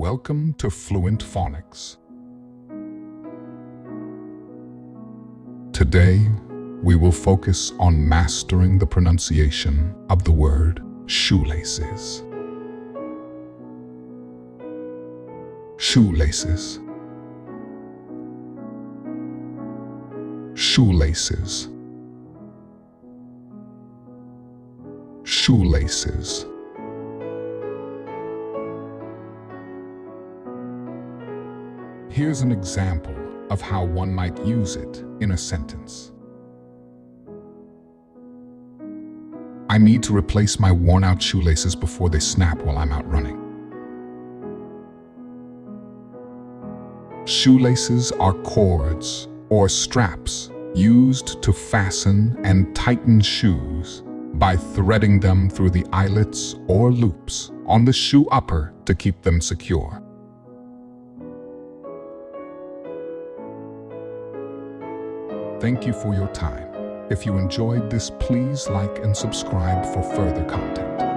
Welcome to Fluent Phonics. Today, we will focus on mastering the pronunciation of the word shoelaces. Shoelaces. Shoelaces. Shoelaces. Here's an example of how one might use it in a sentence. I need to replace my worn-out shoelaces before they snap while I'm out running. Shoelaces are cords or straps used to fasten and tighten shoes by threading them through the eyelets or loops on the shoe upper to keep them secure. Thank you for your time. If you enjoyed this, please like and subscribe for further content.